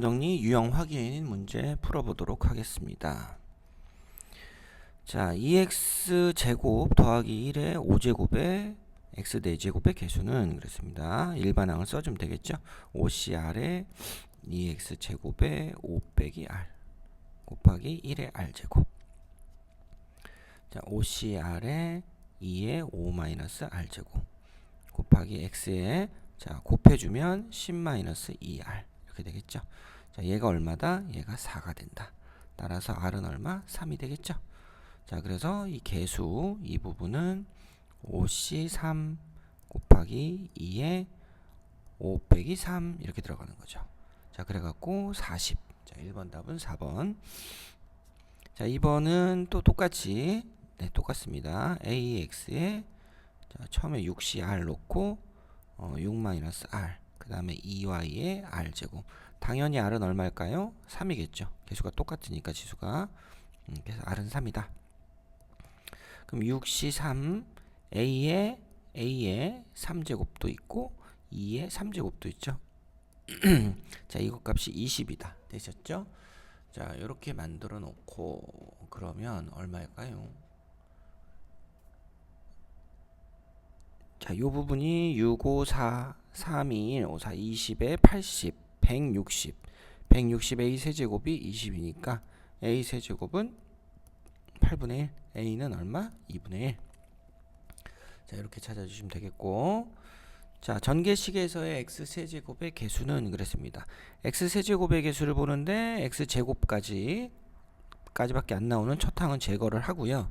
정리 유형 확인 문제 풀어보도록 하겠습니다. 자, 2x 제곱 더하기 1의 5제곱의 x 4제곱의 개수는 그렇습니다. 일반항을 써주면 되겠죠. 5cr에 2x제곱의 5 빼기 r 곱하기 1의 r제곱. 자, 5cr에 2의 5 마이너스 r제곱 곱하기 x에 자 곱해주면 10 마이너스 2r 이렇게 되겠죠. 자, 얘가 얼마다? 얘가 4가 된다. 따라서 r은 얼마? 3이 되겠죠. 자, 그래서 이 개수 이 부분은 5c3 곱하기 2에 5 빼기 3 이렇게 들어가는 거죠. 자, 그래갖고 40. 자, 1번 답은 4번. 자, 2번은 또 똑같이 똑같습니다. ax에 자, 처음에 6cr 놓고 6-r 그 다음에 2y의 r제곱. 당연히 r은 얼마일까요? 3이겠죠. 개수가 똑같으니까 지수가. 그래서 r은 3이다. 그럼 6c3 a의 3제곱도 있고 2의 3제곱도 있죠. 자, 이것 값이 20이다. 되셨죠? 자, 이렇게 만들어 놓고 그러면 얼마일까요? 자, 요 부분이 6, 5, 4, 3, 2, 1, 5, 4, 20에 80, 160. 160 a 세제곱이 20이니까 a 세제곱은 8분의 1. a는 얼마? 2분의 1. 자, 이렇게 찾아주시면 되겠고. 자, 전개식에서의 x 세제곱의 개수는 그랬습니다. x 세제곱의 개수를 보는데 x 제곱까지밖에 안 나오는 첫 항은 제거를 하고요.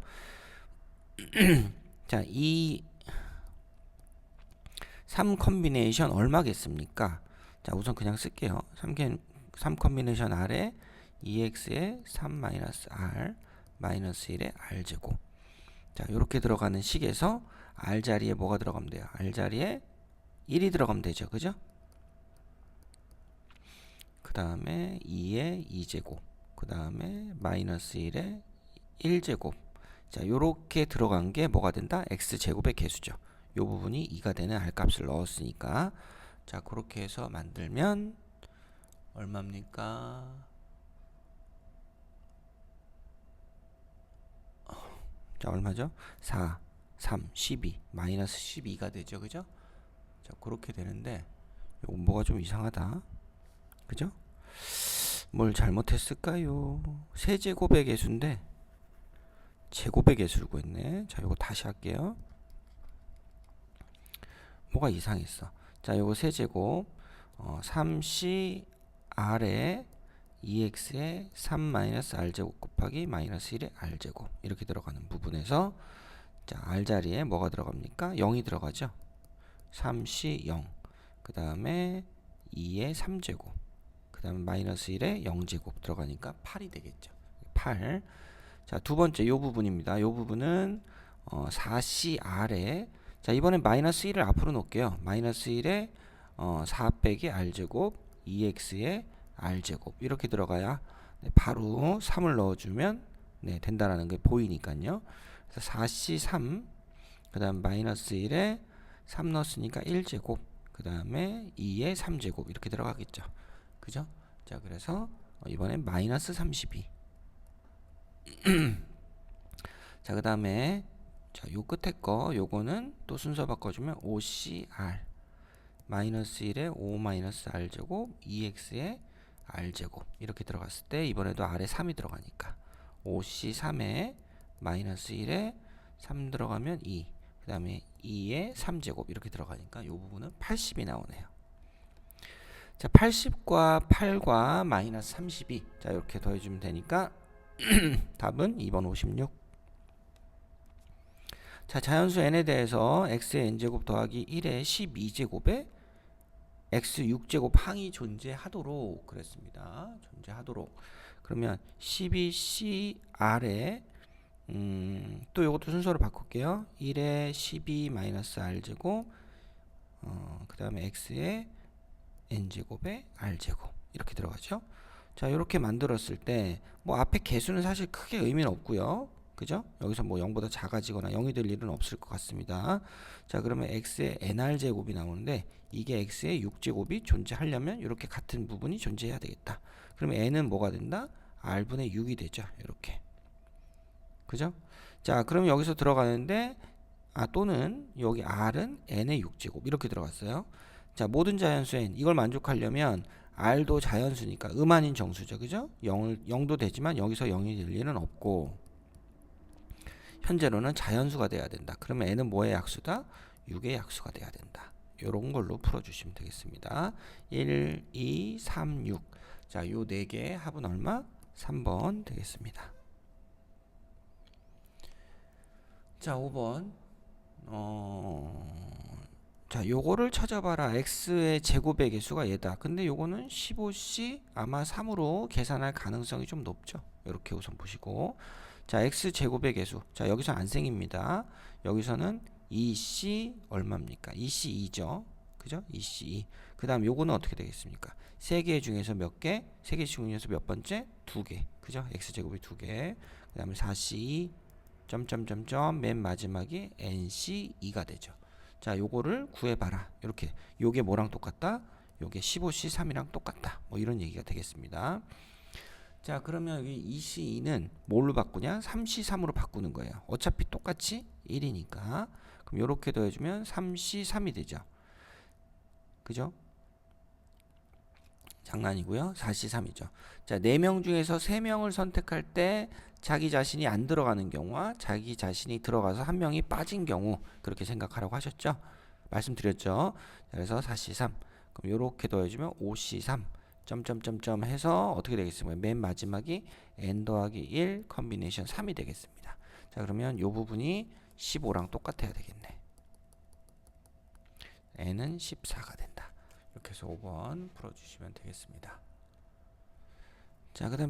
자, 이 3 컨비네이션 얼마겠습니까? 자, 우선 그냥 쓸게요. 3 컨비네이션 r에 2x에 3-r 마이너스 1의 r제곱. 자, 이렇게 들어가는 식에서 r 자리에 뭐가 들어가면 돼요? r 자리에 1이 들어가면 되죠. 그죠? 그 다음에 2의 2제곱. 그 다음에 마이너스 1의 1제곱. 자, 요렇게 들어간 게 뭐가 된다? x제곱의 개수죠. 요 부분이 2가 되는 r 값을 넣었으니까. 자, 그렇게 해서 만들면 얼마입니까? 자, 얼마죠? 4, 3, 12, 마이너스 12가 되죠. 그죠? 자, 그렇게 되는데 요거 뭐가 좀 이상하다. 그죠? 뭘 잘못했을까요? 세제곱의 개수인데 제곱의 개수를 구했네. 자, 요거 다시 할게요. 뭐가 이상했어. 자, 요거 세제곱 3cr에 2x에 3-r제곱 곱하기 마이너스 1의 r제곱 이렇게 들어가는 부분에서 자, r 자리에 뭐가 들어갑니까? 0이 들어가죠. 3c 0. 그 다음에 2의 3제곱. 그 다음에 마이너스 1의 0제곱 들어가니까 8이 되겠죠. 8. 자, 두 번째 요 부분입니다. 요 부분은 4cr에 자, 이번엔 마이너스 1을 앞으로 놓을게요. 마이너스 1에 4 빼기 r제곱 2x의 r제곱 이렇게 들어가야 바로 3을 넣어주면 된다라는 게 보이니까요. 그래서 4c3 그 다음 마이너스 1에 3 넣었으니까 1제곱 그 다음에 2의 3제곱 이렇게 들어가겠죠. 그죠? 자, 그래서 이번엔 마이너스 32. 자, 그 다음에 자, 요 끝에 거 요거는 또 순서 바꿔주면 5cr 마이너스 1에 5 마이너스 r제곱 2x의 r제곱 이렇게 들어갔을 때 이번에도 r에 3이 들어가니까 5c3에 마이너스 1에 3 들어가면 2 그 다음에 2의 3제곱 이렇게 들어가니까 요 부분은 80이 나오네요. 자, 80과 8과 마이너스 32 자, 이렇게 더해주면 되니까 답은 2번 56. 자, 자연수 n에 대해서 x의 n제곱 더하기 1의 12제곱에 x 6제곱 항이 존재하도록 그랬습니다. 존재하도록. 그러면 12cr에 또 이것도 순서로 바꿀게요. 1의 12-r제곱 그 다음에 x의 n제곱의 r제곱 이렇게 들어가죠. 자, 이렇게 만들었을 때 뭐 앞에 개수는 사실 크게 의미는 없고요. 그죠? 여기서 뭐 0보다 작아지거나 0이 될 일은 없을 것 같습니다. 자, 그러면 x의 nr제곱이 나오는데 이게 x의 6제곱이 존재하려면 이렇게 같은 부분이 존재해야 되겠다. 그러면 n은 뭐가 된다? r분의 6이 되죠. 이렇게. 그죠? 자, 그럼 여기서 들어가는데 또는 여기 r은 n의 6제곱 이렇게 들어갔어요. 자, 모든 자연수 n 이걸 만족하려면 r도 자연수니까 아닌 정수죠. 그죠? 0도 되지만 여기서 0이 될 일은 없고 현재로는 자연수가 돼야 된다. 그러면 n은 뭐의 약수다? 6의 약수가 돼야 된다. 이런 걸로 풀어주시면 되겠습니다. 1, 2, 3, 6. 자, 요 4개의 합은 얼마? 3번 되겠습니다. 자, 5번. 자, 요거를 찾아봐라. x의 제곱의 개수가 얘다. 근데 요거는 15c 아마 3으로 계산할 가능성이 좀 높죠. 이렇게 우선 보시고. 자, x 제곱의 개수. 자, 여기서 안 생깁니다. 여기서는 2c 얼마입니까? 2c 2죠. 그죠? 2c 2. 그다음 요거는 어떻게 되겠습니까? 3개 중에서 몇 개? 3개 중에서 몇 번째? 2개. 그죠? x 제곱이 2개. 그다음에 4c 2 점점점점 맨 마지막이 nc 2가 되죠. 자, 요거를 구해봐라. 이렇게 요게 뭐랑 똑같다? 요게 15c 3이랑 똑같다. 뭐 이런 얘기가 되겠습니다. 자, 그러면 여기 2c2는 뭘로 바꾸냐? 3c3으로 바꾸는 거예요. 어차피 똑같이 1이니까. 그럼 요렇게 더해주면 3c3이 되죠. 그죠? 장난이고요. 4c3이죠. 자, 4명 중에서 3명을 선택할 때 자기 자신이 안 들어가는 경우와 자기 자신이 들어가서 한 명이 빠진 경우 그렇게 생각하라고 하셨죠? 말씀드렸죠? 그래서 4c3 그럼 요렇게 더해주면 5c3 점점점점 해서 어떻게 되겠습니까? 맨 마지막이 n 더하기 1 컨비네이션 3이 되겠습니다. 자, 그러면 요 부분이 15랑 똑같아야 되겠네. n은 14가 된다. 이렇게 해서 5번 풀어주시면 되겠습니다. 자, 그 다음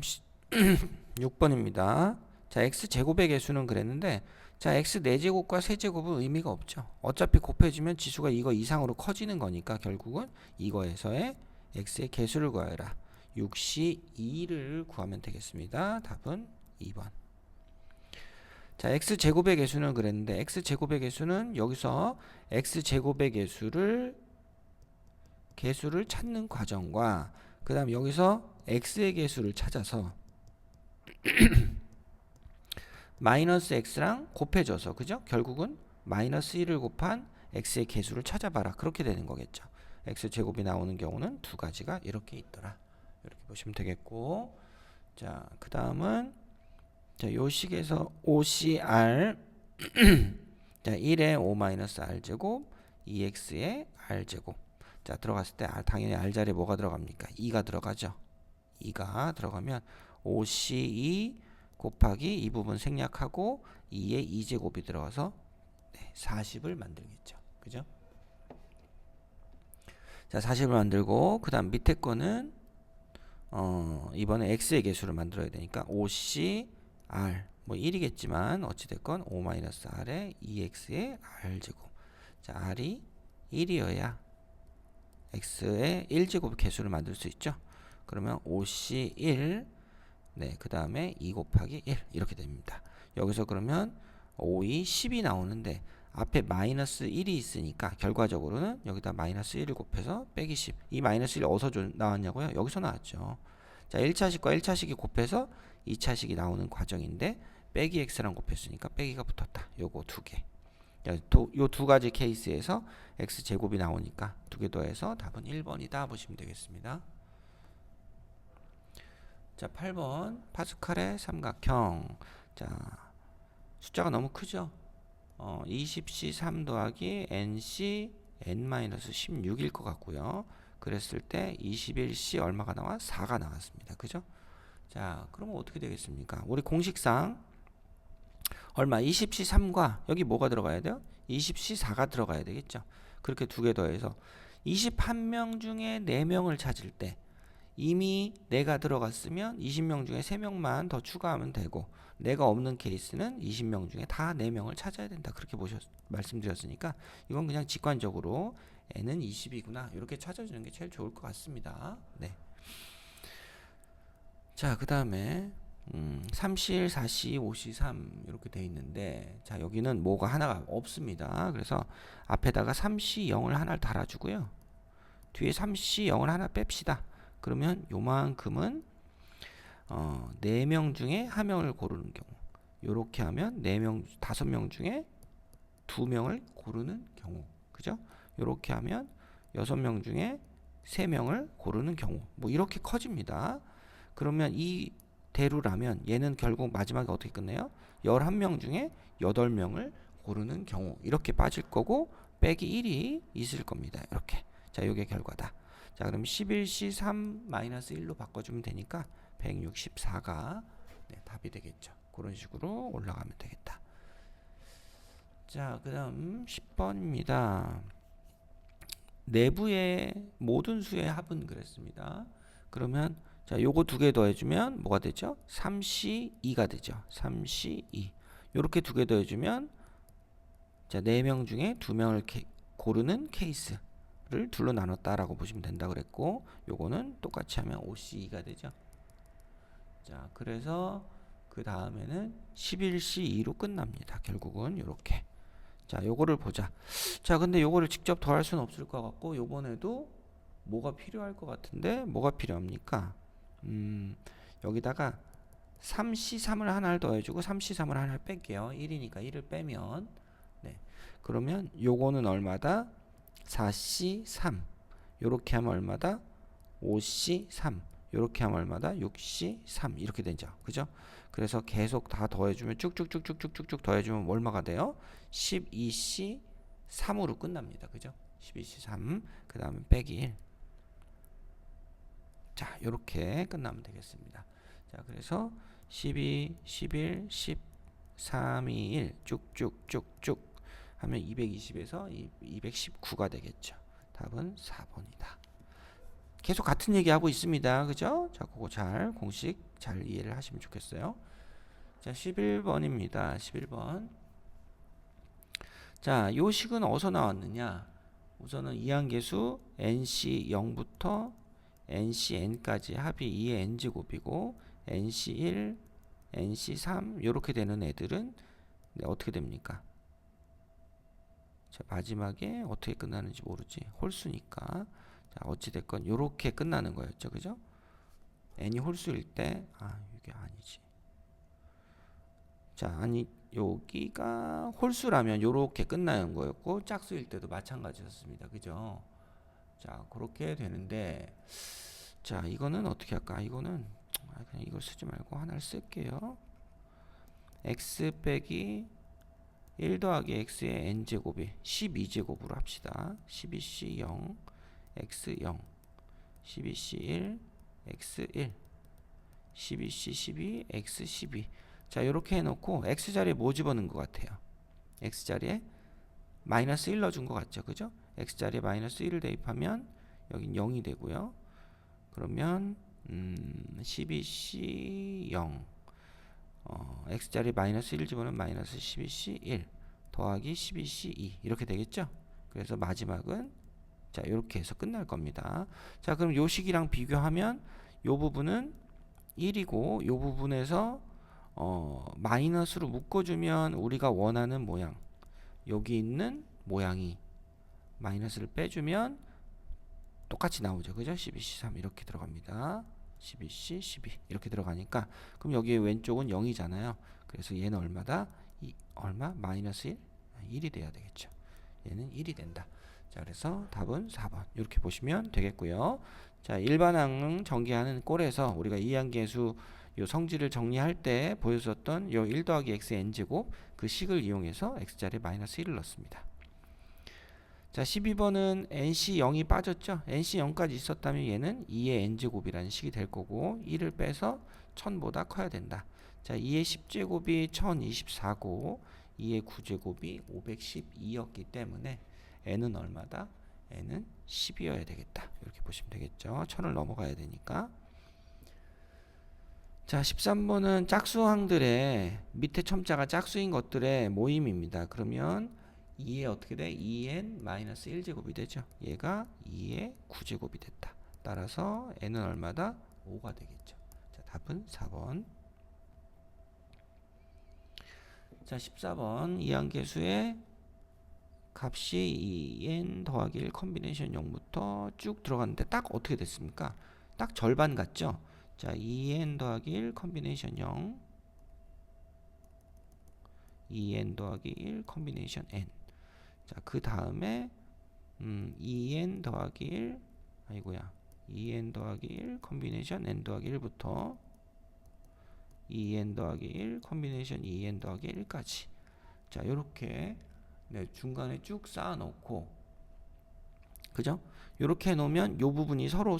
6번입니다. 자, x제곱의 개수는 그랬는데 자, x 4제곱과 세제곱은 의미가 없죠. 어차피 곱해주면 지수가 이거 이상으로 커지는 거니까 결국은 이거에서의 x의 개수를 구하여라. 6c2를 구하면 되겠습니다. 답은 2번. 자, x제곱의 개수는 그랬는데 x제곱의 개수는 여기서 x제곱의 개수를 찾는 과정과 그 다음 여기서 x의 개수를 찾아서 마이너스 x랑 곱해줘서 그죠? 결국은 마이너스 1을 곱한 x의 개수를 찾아봐라. 그렇게 되는 거겠죠. x제곱이 나오는 경우는 두 가지가 이렇게 있더라. 이렇게 보시면 되겠고 자, 그 다음은 자, 요 식에서 5cr 자, 1의 5-r제곱 2x의 r제곱 자, 들어갔을 때 당연히 r자리에 뭐가 들어갑니까? 2가 들어가죠. 2가 들어가면 5c2 곱하기 이 부분 생략하고 2의 2제곱이 들어가서 40을 만들겠죠. 그죠? 자, 40을 만들고 그 다음 밑에 거는 이번에 x의 개수를 만들어야 되니까 5c r 뭐 1이겠지만 어찌됐건 5-r에 2x의 r제곱 자, r이 1이어야 x의 1제곱 개수를 만들 수 있죠. 그러면 5c1 네, 그 다음에 2 곱하기 1 이렇게 됩니다. 여기서 그러면 5이 10이 나오는데 앞에 마이너스 1이 있으니까 결과적으로는 여기다 마이너스 1을 곱해서 빼기 10. 이 마이너스 1이 어디서 나왔냐고요? 여기서 나왔죠. 자, 1차식과 1차식이 곱해서 2차식이 나오는 과정인데 빼기 x랑 곱했으니까 빼기가 붙었다. 요거 두 개. 요 두 가지 케이스에서 x제곱이 나오니까 두 개 더해서 답은 1번이다 보시면 되겠습니다. 자, 8번 파스칼의 삼각형. 자, 숫자가 너무 크죠? 20c 3 더하기 nc n-16일 것 같고요. 그랬을 때 21c 얼마가 나와? 4가 나왔습니다. 그죠? 자, 그러면 어떻게 되겠습니까? 우리 공식상 얼마? 20c 3과 여기 뭐가 들어가야 돼요? 20c 4가 들어가야 되겠죠. 그렇게 두 개 더해서 21명 중에 4명을 찾을 때 이미 내가 들어갔으면 20명 중에 3명만 더 추가하면 되고 내가 없는 케이스는 20명 중에 다 4명을 찾아야 된다. 그렇게 말씀드렸으니까 이건 그냥 직관적으로 n은 20이구나 이렇게 찾아주는 게 제일 좋을 것 같습니다. 네. 자, 그 다음에 3C1, 4C, 5C, 3 이렇게 돼 있는데 자 여기는 뭐가 하나가 없습니다. 그래서 앞에다가 3C 0을 하나를 달아주고요. 뒤에 3C 0을 하나 뺍시다. 그러면 요만큼은 4명 중에 1명을 고르는 경우 요렇게 하면 4명, 5명 중에 2명을 고르는 경우 그죠? 요렇게 하면 6명 중에 3명을 고르는 경우 뭐 이렇게 커집니다. 그러면 이 대루라면 얘는 결국 마지막에 어떻게 끝내요? 11명 중에 8명을 고르는 경우 이렇게 빠질 거고 빼기 1이 있을 겁니다. 이렇게. 자, 요게 결과다. 자, 그럼 11C3-1로 바꿔주면 되니까 164가 답이 되겠죠. 그런 식으로 올라가면 되겠다. 자, 그 다음 10번입니다. 내부의 모든 수의 합은 그랬습니다. 그러면 자, 요거 두 개 더해주면 뭐가 되죠? 3C2가 되죠. 3C2. 요렇게 두 개 더해주면 자, 4명 중에 2명을 고르는 케이스를 둘로 나눴다라고 보시면 된다 그랬고 요거는 똑같이 하면 5C2가 되죠. 자, 그래서 그 다음에는 11C2로 끝납니다. 결국은 요렇게. 자, 요거를 보자. 자, 근데 요거를 직접 더할 수는 없을 것 같고 요번에도 뭐가 필요할 것 같은데 뭐가 필요합니까? 여기다가 3C3을 하나를 더해주고 3C3을 하나를 뺄게요. 1이니까 1을 빼면 그러면 요거는 얼마다? 4C3 요렇게 하면 얼마다? 5C3 요렇게 하면 얼마다? 6C3 이렇게 되죠. 그죠? 그래서 계속 다 더해주면 쭉쭉쭉쭉쭉쭉 더해주면 얼마가 돼요? 12C3으로 끝납니다. 그죠? 12C3 그 다음에 빼기 1. 자, 요렇게 끝나면 되겠습니다. 자, 그래서 12, 11, 10, 3, 2, 1 쭉쭉쭉쭉 하면 220에서 219가 되겠죠. 답은 4번이다. 계속 같은 얘기하고 있습니다. 그죠? 자, 그거 잘 공식 잘 이해를 하시면 좋겠어요. 자, 11번입니다. 11번. 자, 요 식은 어디서 나왔느냐? 우선은 이항계수 NC 0부터 NCN까지 합이 2의 n제곱이고 NC1, NC3 이렇게 되는 애들은 어떻게 됩니까? 자, 마지막에 어떻게 끝나는지 모르지. 홀수니까. 자, 어찌됐건 이렇게 끝나는 거였죠. 그죠? n이 홀수일 때 이게 아니지. 자, 아니 여기가 홀수라면 이렇게 끝나는 거였고 짝수일 때도 마찬가지였습니다. 그죠? 자, 그렇게 되는데 자, 이거는 어떻게 할까? 이거는 그냥 이걸 쓰지 말고 하나를 쓸게요. x 빼기 1 더하기 x의 n제곱이 12제곱으로 합시다. 12c0 x0 12c1 x1 12c12 x12 자, 이렇게 해놓고 x자리에 뭐 집어넣은 것 같아요? x자리에 마이너스 1 넣어준 것 같죠? 그죠? x자리에 마이너스 1을 대입하면 여긴 0이 되고요. 그러면 12c0 x자리에 마이너스 1 집어넣으면 마이너스 12c1 더하기 12c2 이렇게 되겠죠? 그래서 마지막은 자, 이렇게 해서 끝날 겁니다. 자, 그럼 요 식이랑 비교하면 요 부분은 1이고 요 부분에서 마이너스로 묶어주면 우리가 원하는 모양 여기 있는 모양이 마이너스를 빼주면 똑같이 나오죠. 그죠? 12C3 이렇게 들어갑니다. 12C, 12 이렇게 들어가니까 그럼 여기 왼쪽은 0이잖아요. 그래서 얘는 얼마다? 얼마? 마이너스 1? 1이 돼야 되겠죠. 얘는 1이 된다. 자, 그래서 답은 4번 이렇게 보시면 되겠고요. 자, 일반항 전개하는 꼴에서 우리가 이항계수 요 성질을 정리할 때 보여줬던 요 1 더하기 x의 n제곱 그 식을 이용해서 x자리에 마이너스 1을 넣습니다. 자, 12번은 nc 0이 빠졌죠. nc 0까지 있었다면 얘는 2의 n제곱이라는 식이 될 거고 1을 빼서 1000보다 커야 된다. 자, 2의 10제곱이 1024고 2의 9제곱이 512였기 때문에 n은 얼마다? n은 10이어야 되겠다. 이렇게 보시면 되겠죠. 1000을 넘어가야 되니까. 자, 13번은 짝수항들의 밑에 첨자가 짝수인 것들의 모임입니다. 그러면 2의 어떻게 돼? 2n 마이너스 1제곱이 되죠. 얘가 2의 9제곱이 됐다. 따라서 n은 얼마다? 5가 되겠죠. 자, 답은 4번. 자, 14번 이항계수의 값이 2n 더하기 1 컨비네이션 0부터 쭉 들어갔는데 딱 어떻게 됐습니까? 딱 절반 같죠? 자, 2n 더하기 1 컨비네이션 0, 2n 더하기 1 컨비네이션 n. 자, 그 다음에 2n 더하기 1, 아이고야, 2n 더하기 1 컨비네이션 n 더하기 1부터 2n 더하기 1 컨비네이션 2n 더하기 1까지. 자, 요렇게 네, 중간에 쭉 쌓아 놓고, 그죠? 요렇게 해 놓으면 요 부분이 서로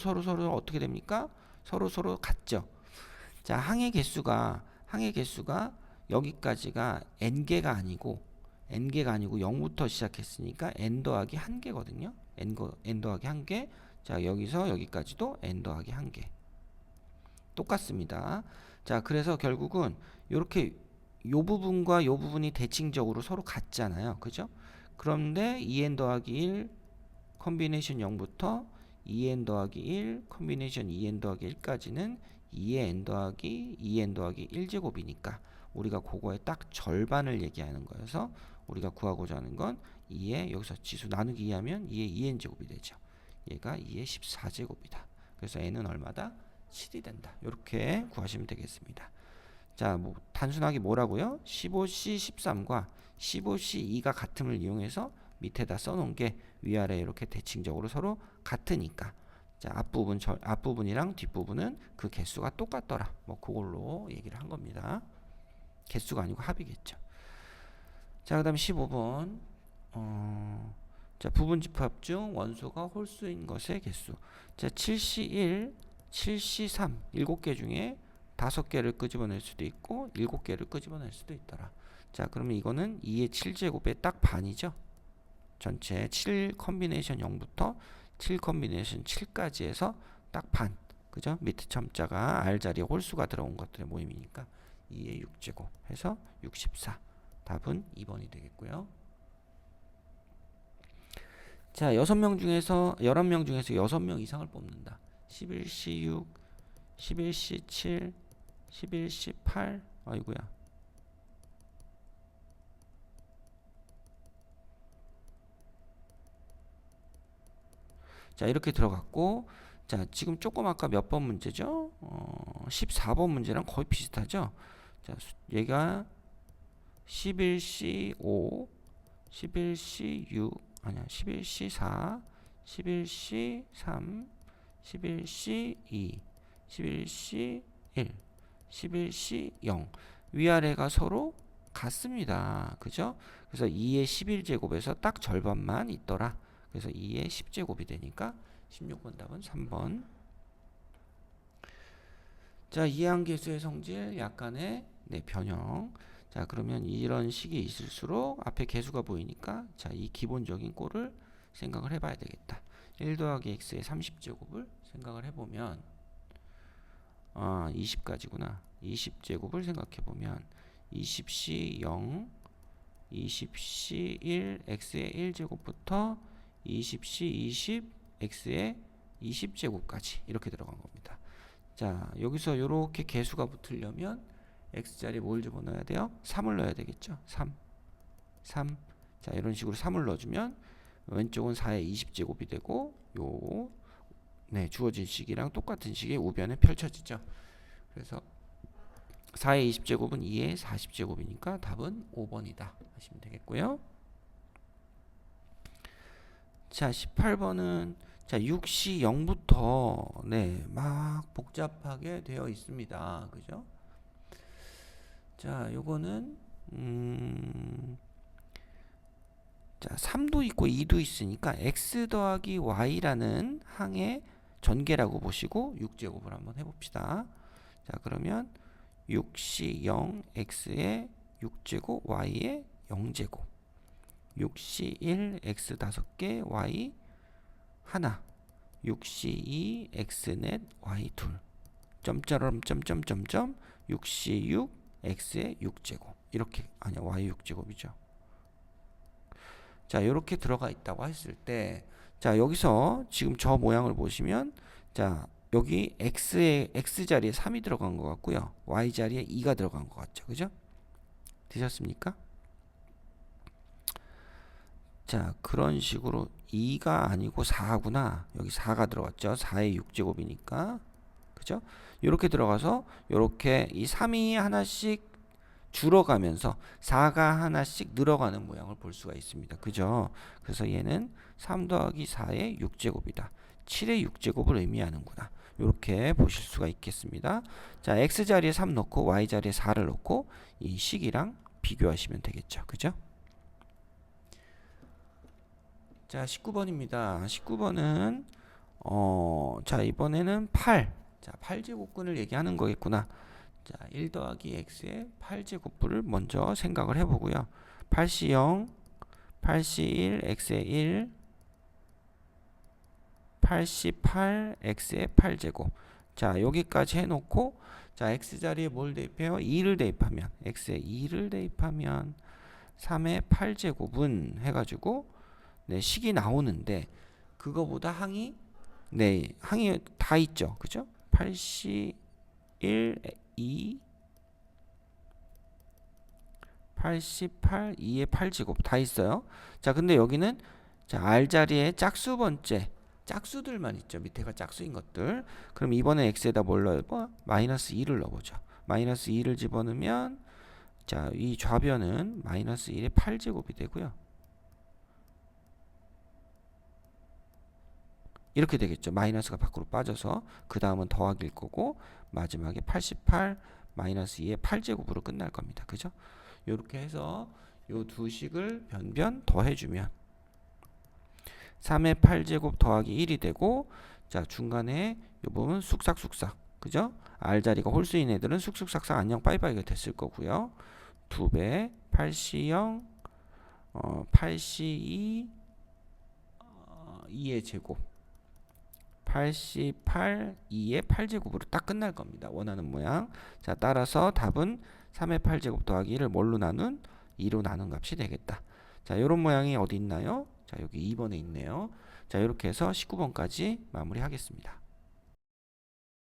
어떻게 됩니까? 서로 같죠. 자, 항의 개수가 여기까지가 n개가 아니고 0부터 시작했으니까 n 더하기 1개거든요. n 더하기 1개. 자, 여기서 여기까지도 n 더하기 1개. 똑같습니다. 자, 그래서 결국은 이렇게 요 부분과 요 부분이 대칭적으로 서로 같잖아요. 그죠? 그런데 2n 더하기 1 컨비네이션 0부터 2n 더하기 1 컨비네이션 2n 더하기 1까지는 2의 n 더하기 2n 더하기 1제곱이니까 우리가 그거의 딱 절반을 얘기하는 거여서 우리가 구하고자 하는 건 2의 여기서 지수 나누기 2 하면 2의 2n제곱이 되죠. 얘가 2의 14제곱이다. 그래서 n은 얼마다? 7이 된다. 이렇게 구하시면 되겠습니다. 자, 뭐 단순하게 뭐라고요? 15C 13과 15C 2가 같음을 이용해서 밑에다 써놓은 게 위아래 이렇게 대칭적으로 서로 같으니까, 자, 앞부분이랑 뒷부분은 그 개수가 똑같더라. 뭐 그걸로 얘기를 한 겁니다. 개수가 아니고 합이겠죠. 자, 그 다음 15번 자, 부분집합 중 원소가 홀수인 것의 개수. 자, 7C1 7C3 7개 중에 5개를 끄집어낼 수도 있고 7개를 끄집어낼 수도 있더라. 자, 그러면 이거는 2의 7제곱의 딱 반이죠. 전체 7 컨비네이션 0부터 7 컨비네이션 7까지 해서 딱 반. 그죠? 밑에 첨자가 R자리에 홀수가 들어온 것들의 모임이니까 2의 6제곱 해서 64. 답은 2번이 되겠고요. 자, 11명 중에서 6명 이상을 뽑는다. 11C 6, 11C 7, 11C 8. 아이고야. 자, 이렇게 들어갔고, 자, 지금 조금 아까 몇 번 문제죠? 14번 문제랑 거의 비슷하죠? 자, 얘가 11C 5, 11C 6, 아니야, 11C 4, 11C 3, 11C 2, 11C 1, 11C 0. 위아래가 서로 같습니다. 그죠? 그래서 2의 11제곱에서 딱 절반만 있더라. 그래서 2의 10제곱이 되니까 16번 답은 3번. 자, 이항계수의 성질 약간의 변형. 자, 그러면 이런 식이 있을수록 앞에 계수가 보이니까, 자, 이 기본적인 꼴을 생각을 해봐야 되겠다. 1 더하기 x의 30제곱을 생각을 해보면 20까지구나. 20제곱을 생각해보면 20c 0, 20c 1, x의 1제곱부터 20c 20, x의 20제곱까지 이렇게 들어간 겁니다. 자, 여기서 이렇게 개수가 붙으려면 x자리에 뭘 집어넣어야 돼요? 3을 넣어야 되겠죠. 3. 자, 이런 식으로 3을 넣어주면 왼쪽은 4의 20제곱이 되고 주어진 식이랑 똑같은 식의 우변에 펼쳐지죠. 그래서 4의 20제곱은 2의 40제곱이니까 답은 5번이다 하시면 되겠고요. 자, 18번은 자, 6시 0부터 막 복잡하게 되어 있습니다. 그죠? 자, 요거는 자, 3도 있고 2도 있으니까 x 더하기 y라는 항의 전개라고 보시고 6제곱을 한번 해봅시다. 자, 그러면 6c 0 x의 6제곱 y의 0제곱 6c 1 x 5개 y 하나 6c 2 x 넷 y 둘 점점 6c 6 x의 6제곱 이렇게 아니야 y 6제곱이죠. 자, 이렇게 들어가 있다고 했을 때, 자, 여기서 지금 저 모양을 보시면, 자, 여기 x 자리에 3이 들어간 것 같고요, y 자리에 2가 들어간 것 같죠, 그죠? 되셨습니까? 자, 그런 식으로 2가 아니고 4구나. 여기 4가 들어갔죠. 4의 6제곱이니까. 그죠? 이렇게 들어가서 이렇게 이 3이 하나씩 줄어가면서 4가 하나씩 늘어가는 모양을 볼 수가 있습니다. 그죠? 그래서 얘는 3 더하기 4의 6제곱이다. 7의 6제곱을 의미하는구나. 이렇게 보실 수가 있겠습니다. 자, x자리에 3 넣고 y자리에 4를 넣고 이 식이랑 비교하시면 되겠죠. 그죠? 자, 19번입니다. 19번은 자, 이번에는 8. 자, 8제곱근을 얘기하는 거겠구나. 자, 1 더하기 x의 8제곱분을 먼저 생각을 해보고요. 8시 0, 8시 1, x의 1, 8시 8, x의 8제곱. 자, 여기까지 해놓고 자, x자리에 뭘 대입해요? 2를 대입하면 x의 2를 대입하면 3의 8제곱은 해가지고 네, 식이 나오는데 그거보다 항이 네, 항이 다 있죠. 그죠? 8시 1, 2, 88, 2의 8제곱 다 있어요. 자, 근데 여기는 자, R자리에 짝수 번째 짝수들만 있죠. 밑에가 짝수인 것들. 그럼 이번에 x에다 뭘 넣어봐? 마이너스 2를 넣어보죠. 마이너스 2를 집어넣으면 자, 이 좌변은 마이너스 1의 8제곱이 되고요. 이렇게 되겠죠. 마이너스가 밖으로 빠져서 그 다음은 더하기일 거고 마지막에 88 마이너스 2의 8제곱으로 끝날 겁니다. 그죠? 이렇게 해서 요 두 식을 변변 더해주면 3의 8제곱 더하기 1이 되고 자, 중간에 요 부분 쑥삭쑥삭 그죠? R자리가 홀수인 애들은 쑥쑥삭삭 안녕 빠이빠이가 됐을 거고요. 2배 8시 0 8시 2 2의 제곱 88, 2의 8제곱으로 딱 끝날 겁니다. 원하는 모양. 자, 따라서 답은 3의 8제곱 더하기 1을 뭘로 나눈? 2로 나눈 값이 되겠다. 자, 이런 모양이 어디 있나요? 자, 여기 2번에 있네요. 자, 이렇게 해서 19번까지 마무리하겠습니다.